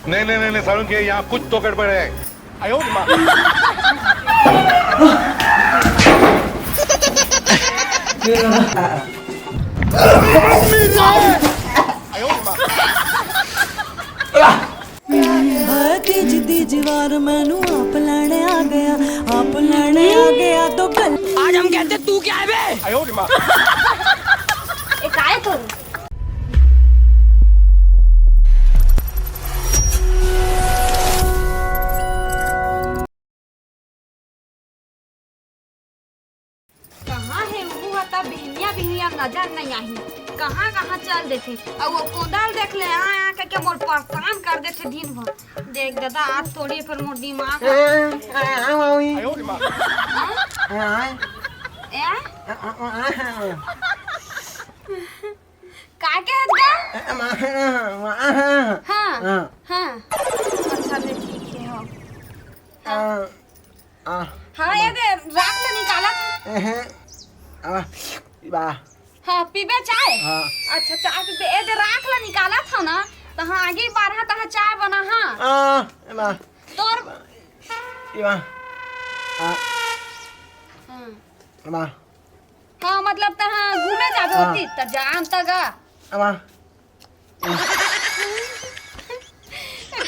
नहीं नहीं नहीं, नहीं सारुण के यहाँ कुछ तो गड़बड़ है। आयो माँ। जिदी जीवार मैनू आप लेने आ गया तो कल आज हम कहते तू क्या है बे? आयो माँ। काय तो कहाँ है वो हता बिहनिया बिहनिया नजर नहीं आई। कहाँ कहाँ चल देथे और वो कोदाल देख ले यहाँ के मोर परेशान कर देथे दिन भर। देख दादा आज थोड़ी फिर मोर दिमाग आयो माँ। काय के हजगा हाँ हाँ अच्छा ले ठीक है हो हाँ ये दे राख ले निकाला था हाँ पीबे चाय अच्छा चाय पीबे ये दे राख ले निकाला था ना तो हाँ आगे बारह तहाँ चाय बना हाँ तोर हाँ मतलब तहाँ घूमे जाबे होती त जान तगा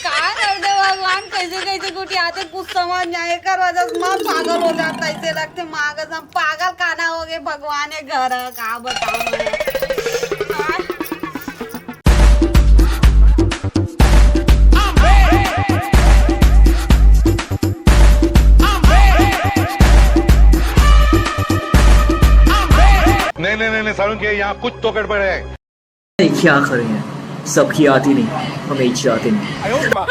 का कर दे भगवान कैसे कैसे कुछ आते कुछ समझ नहीं आए कर वजह से माँ पागल हो जाता ऐसे लगते माँ का हम पागल खाना हो गए भगवान है घर का बताऊं मैं नहीं नहीं नहीं, सारुण के यहाँ कुछ तो गड़बड़ है। क्या करें सबकी आती नहीं हमें इच्छा आती नहीं। आयो माँ।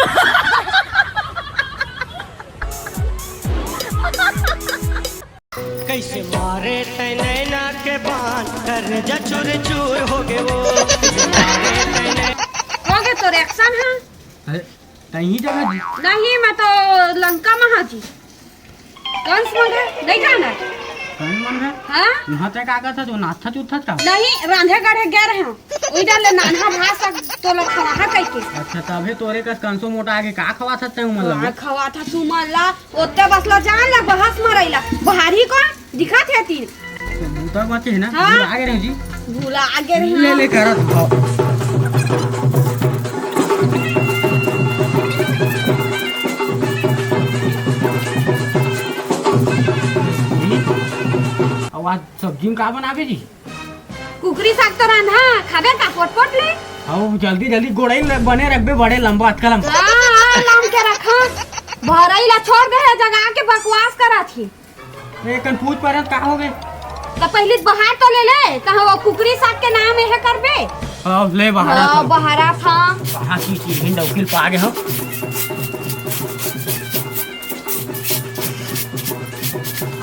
कैसे मारे तैना के बान कर जा चूर चूर हो गए वो हो गए तो रिएक्शन है कहीं जगह नहीं मैं तो लंका महाजी कौन सी मंगा नहीं जाना कौन मन है हाँ वहाँ तक आगा था जो नाथा चूथा था नहीं रांधे गढ़े गए रहे वही डाले नाना भाषा तो लोग खवा कह के अच्छा तभी तोरे का कंसो मोटा आगे का खवा था तू मतलब खवा था सुमला ओते बसला जान ला बहस मरैला बहारी को दिखा थे तीन तक बचे है ना हाँ? आगे रहे जी भूला आगे रहे ले ले कर आज सब्जी में का बनावे जी कुकरी साग तो रांधा खाबे का पोट पोट ले आओ जल्दी जल्दी गोड़ाई बने रखबे बड़े लंबा अटका लंबा लाम के रखा भरैला छोड़ दे जगह के बकवास करा थी एकन पूछ पर का हो गए तो पहले बहार तो ले ले कहा वो कुकरी साग के नाम है करबे हां ले बहारा हां बहारा था हां की हिंद उकिल पा गए हम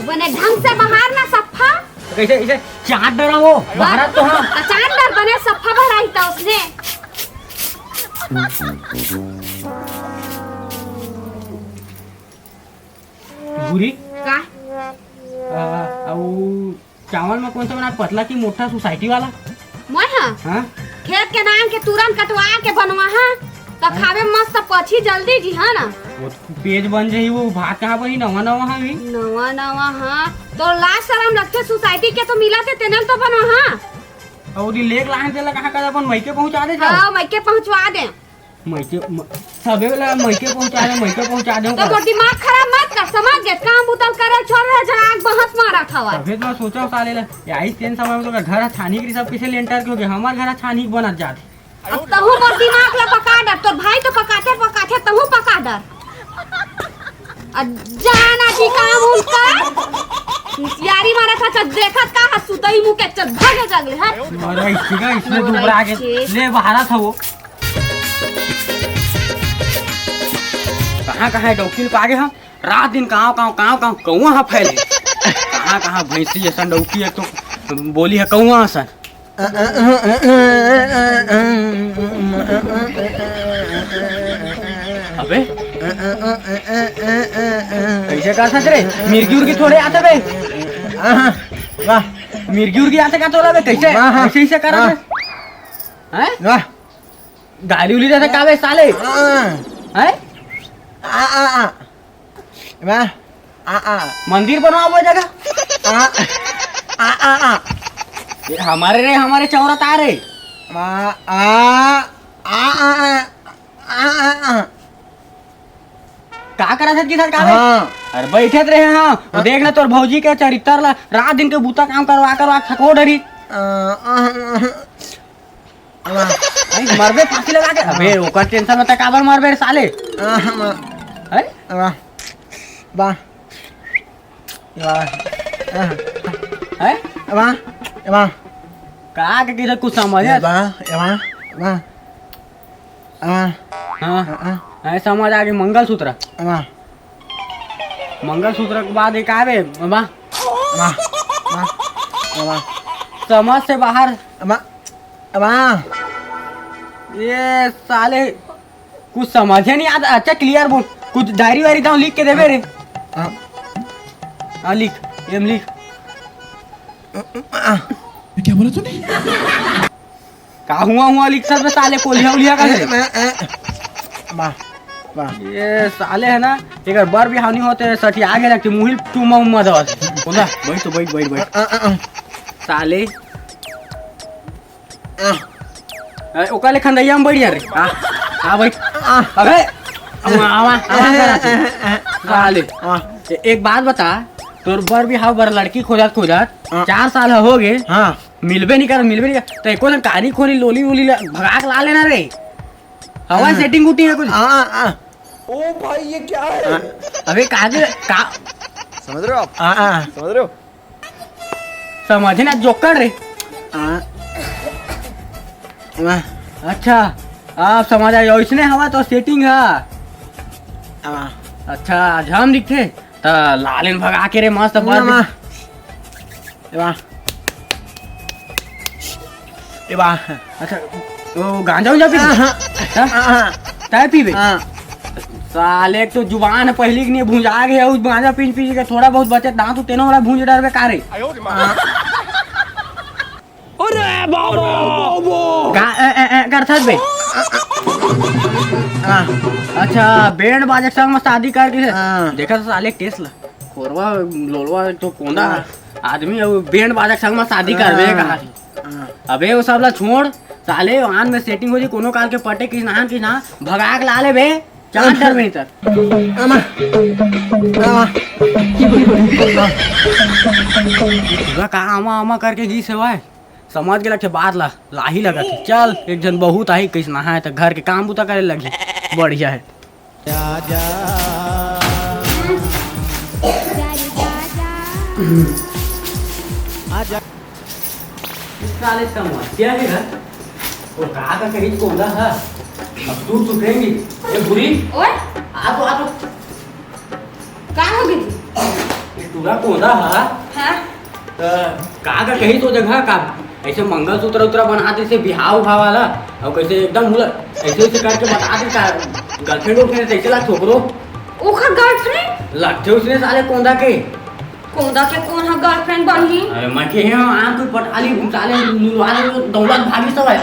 बने ढंग से बहार ना सफा कैसे ऐसे चाट डरा वो बहारा तो हां चाट डर बने सफा भराई था उसने बुरी का चावल में कौन सा बना पतला की मोटा सोसाइटी वाला मैं हां हाँ खेत के नाम के तुरंत कटवा के बनवा हां तो खावे मस्त पछी जल्दी जी हां ना वो पेज बन जाही वो भात कहाँ बनी नवा नवा हाँ भी नवा नवा हां तो लास्ट शर्म लगते सोसाइटी के तो मिला थे तेनल तो बनवा हां और ये लेग लाइन देला कहाँ का अपन मैके पहुँचा दे जाओ हां मैं के पहुंचवा दे मैके सबे वाला मैके पहुँचा दे तो मोर दिमाग खराब मत कर समझ गए काम बुतल करे छोड़ रहे जहां बहस मारा था तभी तो मैं सोचा साले ला आई तेन समय में तो घर छानी के सब पीछे लेंटर क्योंकि हमारे घर छानी बनत जाते अब तहु मोर दिमाग ला पका डर तोर भाई तो पकाते पकाते तहु पका डर जाना जी काम उनका यारी मारा था चल देखत का सुतई मुंह के चल भागे जगले है अरे इसने दूर आगे ले बहारा था वो कहाँ कहाँ डौकी पागे हम रात दिन कहाँ कौआ फैले कहाँ भैंसी ऐसा डौकी है तो बोली है कौआ सन अबे कैसे का सच रे मिर्गी उर्गी थोड़े आते बे वाह मिर्गी उर्गी आते का तोला बे कैसे कैसे करा हैं गाली उली जाता का बे साले है मंदिर बनवा वो जगह ये हमारे चौरा तारे का करा था की सरकार अरे बैठे रहे हाँ तो देख ना तोर भौजी के चरित्र ला रात दिन के बूता काम करवा थको डरी मरबे फांसी लगा के अबे ओकर टेंशन में काबर मरबे रे साले है बा है बा बा का के किधर कुछ समझ बा बा हाँ है समझ आ गई मंगलसूत्र मंगलसूत्र के बाद एक आवे बा समझ से बाहर ये साले कुछ समझे नहीं आता अच्छा क्लियर बोल कुछ डायरी वायरी तो लिख के देवे रे हाँ लिख एम लिख क्या बोला तूने का हुआ लिख सब साले कोलिया उलिया का ये साले है ना एक बार भी हानि होते सठी आगे लगती मुहिल टू मोहम्मद बोला बैठ तो बैठ साले ओका ले खंदैया में बैठ जा रे हां बैठ अबे आवा साले एक बात बता तोर बर भी हाउ बर लड़की खोजत 4 साल हो गए मिलबे नहीं कर तो एको दिन कारी खोरी लोली वोली भगा के ला लेना रे हवा सेटिंग उठी है कुछ ओ भाई ये क्या है अबे का समझ रहे हो आप समझ रहे हो समझे ना जोकर रे अच्छा आप समझ आए इसने हवा तो सेटिंग है अच्छा हम दिखते तो लालिन भगा के रे मस्त अच्छा वो गांजा उंजा पी चाय पीबे साले तो जुबान पहली के नहीं भूंजा गया उस गांजा पी के थोड़ा बहुत बचे दांत तेनो वाला भूंज डरबे कारे अरे बाबो करथस बे अच्छा बैंड बाजे संग में शादी कर के देखा साले टेस्ला खोरवा लोलवा तो कोंदा आदमी बैंड बाजे संग में शादी करबे कहा अबे वो सब ला छोड़ साले आन में सेटिंग हो जी कोनो काल के पटे की ना भगा के ला ले बे चार डर में तक का आमा करके घी सेवाए समझ के लगे बात लाही लगा थी चल एक जन बहुत आई किस नहाए तो घर के काम बुता करे लगी बढ़िया है साले समस्या है ना वो का कहीं कोंदा है अब तू सुखेंगी ये बुरी ओए आ तो का हो गई ये पूरा कोंदा है हां का कहीं तो जगह का ऐसे मंगलसूत्र उतरा बनाते से बिहाव उठा वाला और कैसे एकदम ऐसे करके बता दे का गर्लफ्रेंड उठने ऐसे ला छोकरो ओखर गर्लफ्रेंड लगते उसने साले कोंदा के कौन है गर्लफ्रेंड बनी अरे मैं के आंख पटाली घुसाले लुलवाले दौलत भागी सब है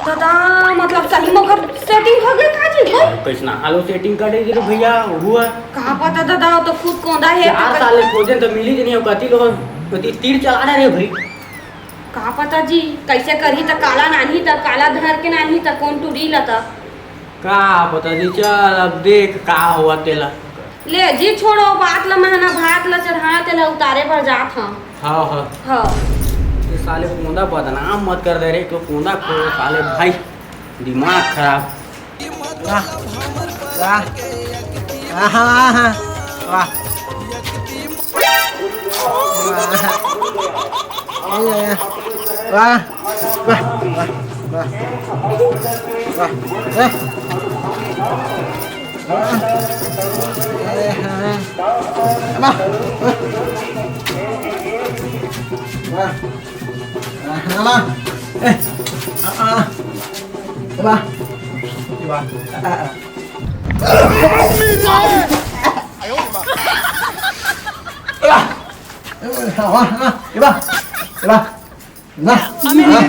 दादा मतलब सही मगर सेटिंग हो गई काजी कैसना हालो सेटिंग कर दे भैया हुआ कहां पता दादा तो खुद कोंदा है 4 साल खोजन तो मिली नहीं कति लोग कति तीर चला रहे भाई कहां पता जी कैसे करही त काला नानी त काला धर के नानी त कौन टूरी लता का पता जी चल अब देख का हुआ तेला ले जी छोड़ो बात ला महना भात ला चढ़ा तेला उतारे पर जात हां हां ये साले कोंदा बदनाम मत कर दे रे तो कोंदा को साले भाई दिमाग खराब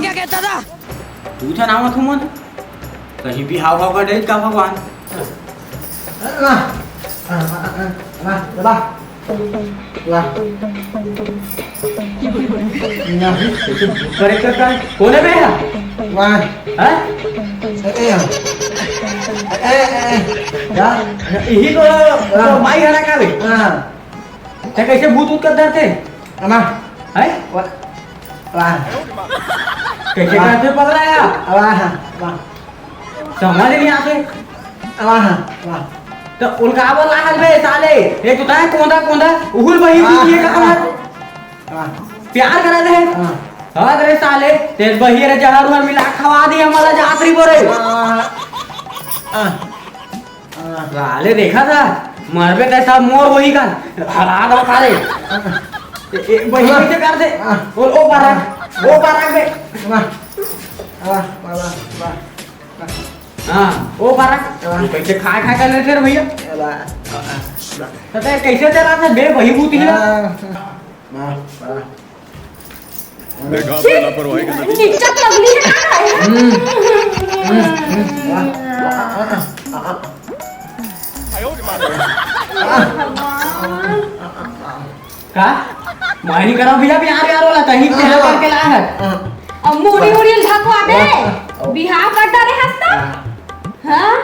क्या कहता था पूछा नाम तुम कहीं भी हाव हाव कर दे का भगवान कौन है भैया यही तो भाई हरा का भी कैसे भूत ऊत करते थे कैसे करते पकड़ाया समझ नहीं आते तो उनका बोला है बे साले ये तो है कोंदा कोंदा उहुल वही ये कहां प्यार करा रहे हां रे साले तेज बही रे जहर में मिला खवा दी हमारा जात्री बोरे साले देखा था मरबे कैसा मोर वही का हरा दो साले एक बही कैसे कर दे और ओ पारा बे हाँ ओ पारा कैसे खा कर लेते रे भैया तो कैसे चला था बे वही भूत ही निच्चत लगली है का मायनी करो भैया प्यार वाला कहीं पे करके लाया है अब मुड़ी मुड़ी ढकवा दे बिहार करता रे हंसता हां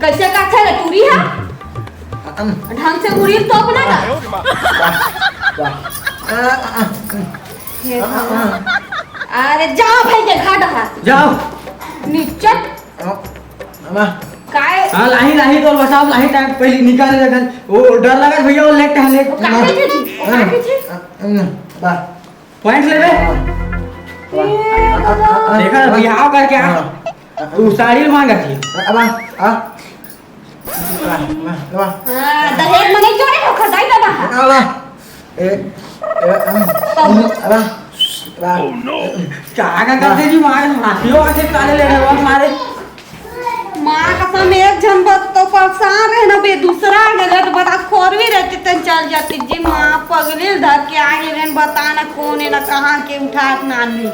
कैसे काटे रे टूरी है ढंग से मुड़ी तो अपना ना अरे जाओ भाई के घाट है जाओ निच्चत काय हां लाही तो बसाओ लाही टाइम पहले निकाले लगन वो डर लगा भैया वो लेट हले काटे थे पॉइंट ले बे देखा बिहाव करके आ तू साड़ी मांगा थी हां दहेज में नहीं जोड़े हो खदाई दादा क्या करते जी मार माफियो आके काले ले रहे मारे मां कसम एक जन बस तो परेशान रहे ना बे दूसरा गलत तो बता खोर भी रहते तन चल जाती जी मां पगले धर के आगे रेन बता ना कौन है ना कहां के उठात नान ली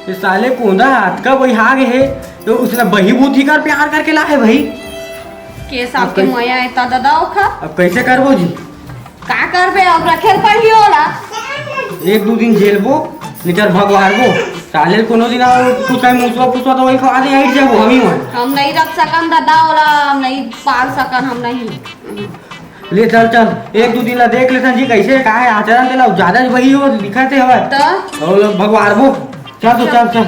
ये साले कोंदा हाथ का वही आ गए है तो उसने बही बूथी कर प्यार करके ला है भाई केस आपके मया इतना दादा ओखा अब कैसे करबो जी का करबे अब रखेल पड़ियो ला एक दो दिन जेलबो निकर भगवारबो साले कोनो दिन कुछ टाइम मुसवा पुसवा तो वही खा दे हट जाबो हम नहीं रख सकन दादा वाला हम नहीं पाल सकन हम नहीं ले चल एक दो दिन ला देख लेथन जी कैसे का है आचरण देला ज्यादा वही हो दिखाते हवा तो और भगवारबो चल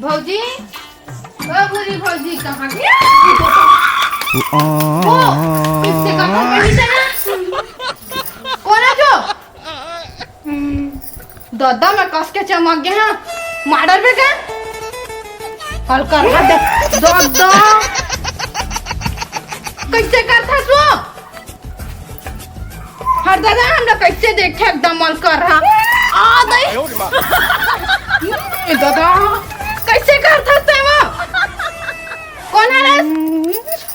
भौजी भौजी कहाँ गई किससे कहाँ गई कौन है जो दादा में कस के चमक गए हैं माडर पे क्या हल्का दे दादा कैसे करता तू हर दादा हम लोग कैसे देखे एकदम मल कर रहा आ दई दादा कैसे करता थे वो कौन है रे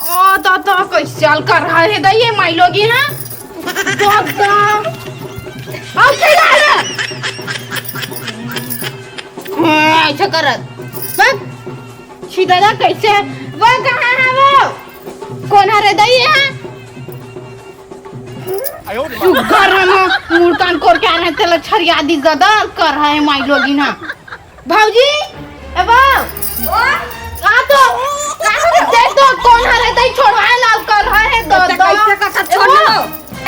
ओ दादा कैसे हल कर रहा है दई ये माई लोगी हैं दादा अब खेला है ऐसा करत बस सीधा कैसे वो कहाँ है वो कौन है रे दई है घर में मुर्तान कोर के आने तेल छरिया दी गदा कर रहा है माई लोगी ना भाऊजी ए बाऊ आ तो देख तो कौन है रे दई छोड़वाए लाल कर रहा है दादा कैसे का छोड़ दो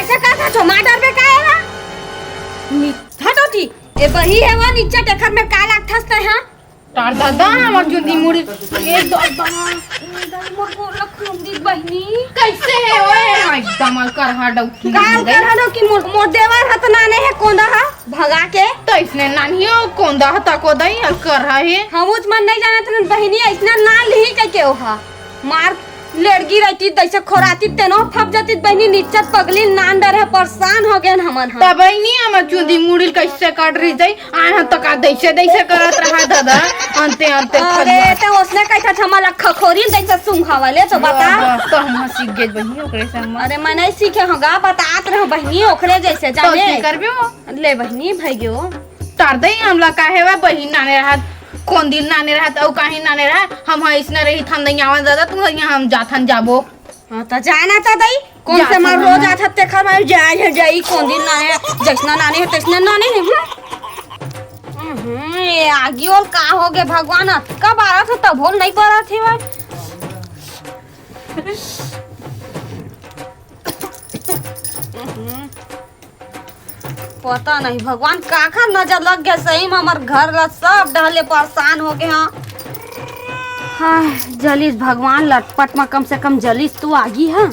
ऐसा का छो माडर पे का है ना हटो जी ए बही है वो नीचे टेखर में काला ठसता है तार दादा हमर जुंदी मुड़ी ए दादा मोर बोल रखूं दी बहनी कैसे है ओए एकदम कर रहा डौकी काल कर हनो कि मोर देवर हत नाने है कोंदा हा भगा के तो इसने नानियो कोंदा हता को दई कर रहा है हमूच मन नहीं जानत न बहनी ऐसना ना ली के ओहा मार लड़की रहती दैसे खोराती तेनो फप जाती बहनी नीचत पगली नान डर है परेशान हो गए हमन हा तब नहीं हमर चुंदी मुड़ी कैसे काट रही जाई आन तक दैसे करत रहा दादा अंते अरे ते उसने कैसा छमल खखोरी दैसे सुंघावले तो बता तो हम सीख गए बहनी ओकरे से हम अरे मैं नहीं सीखे होगा बतात रह बहनी ओकरे जैसे तो जाने करबे ले बहनी भइयो तार दई हमला काहे वा बहिन नाने रहा कौन दिन नाने रहा तो कहीं नाने रहा हम इसने रही थन नहीं आवन ज्यादा तुम यहाँ हम जाथन जाबो। हाँ तो जाना था दई कौन से मार रोज आता ते खबर जाए जाई कौन दिन नाने जैसना नाने है तैसना नाने है। ये आगे और का हो गए भगवान कब आ रहा था तब बोल नहीं पा रहा थी भाई। पता नहीं भगवान का नजर लग गया सही में हमारे घर ला सब डहले परेशान हो गए। हाँ जलीस भगवान लटपट में कम से कम जलीस तू आगी है।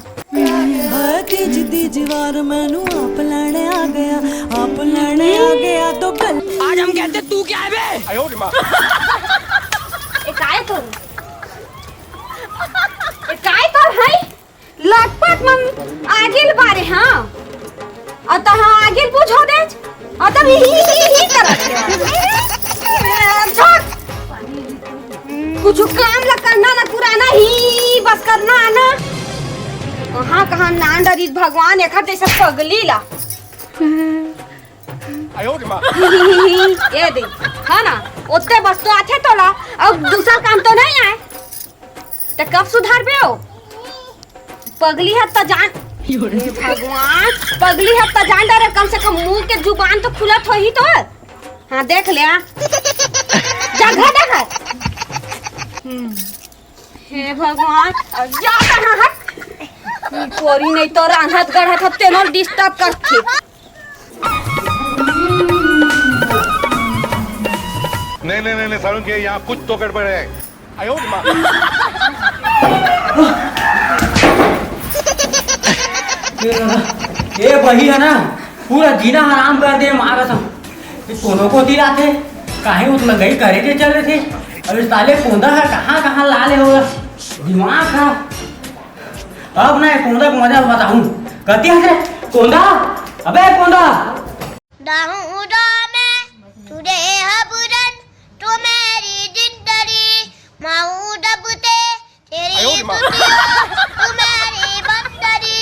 तीज तीजवार मैनू आप लैने आ गया तो गल आज हम कहते तू क्या है बे? काय तो है लटपट में आगिल बारे। हाँ अतः हाँ आगिल पूछो दे अतः ही करत कुछ काम ला करना ना पुराना ही बस करना आना कहाँ नान डरी भगवान एक जैसा पगली ला ये दे हाँ ना उतने बस तो आते तो ला और दूसरा काम तो नहीं आए तो कब सुधार पे हो। पगली है तो जान भगवान पगली है तो जान डरे कम से कम मुंह के जुबान तो खुला थो ही तो। हाँ देख ले जगह देखा हे भगवान जा कहाँ है कोरी नहीं तो रांधत गढ़त हफ्ते नोर डिस्टर्ब करती। नहीं सारुण के यहाँ कुछ तो गड़बड़ है। ये वही है ना पूरा जीना हराम कर दे मारा था कोनो को दिलाते काहे उस लगई करे के चल रहे थे। अब इस ताले कोंदा है कहाँ लाले होगा दिमाग खराब। अब ना कोंदा को मजा बताऊं कहती है कोंदा अबे कोंदा दाऊदा में तुझे हबरन तो मेरी जिंदगी माऊ दबते तेरी दुनिया तू मेरी बंदरी।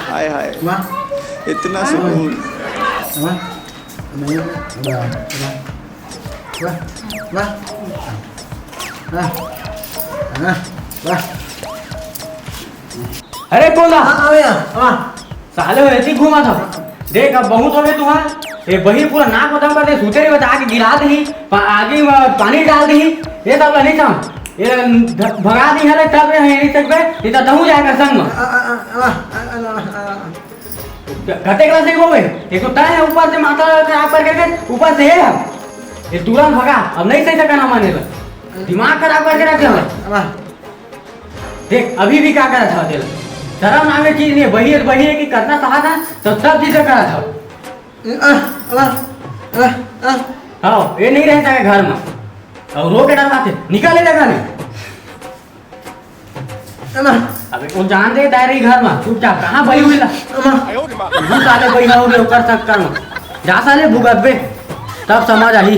हाय हाय इतना सुकून। अरे कोंदा साले ऐसे घुमा था देख अब बहुत हो गए तुम्हारा ये वही पूरा नाक बदम कर दे सूते रहे बता के गिरा दे आगे पानी डाल दे ये सब नहीं था ये भगा दी है तब यही तक पे ये तो दहू जाएगा संग में घटे क्लास नहीं होवे एक तो तय है ऊपर से माथा खराब करके ऊपर से है ये तुरंत भगा अब नहीं सही सकना माने दिमाग खराब करके रखे हमें देख अभी भी क्या करा था तेरा शर्म नामे चीज नहीं वही है कि करना चाहा था तो सब चीजें करा था। हाँ ये नहीं रहता है घर में और रो के डरवाते निकाले जगह नहीं। अबे वो जान दे दायरे घर में चुपचाप कहाँ बही हुई साले बही ना हो कर सक कर जा साले भुगत बे तब समझ आई।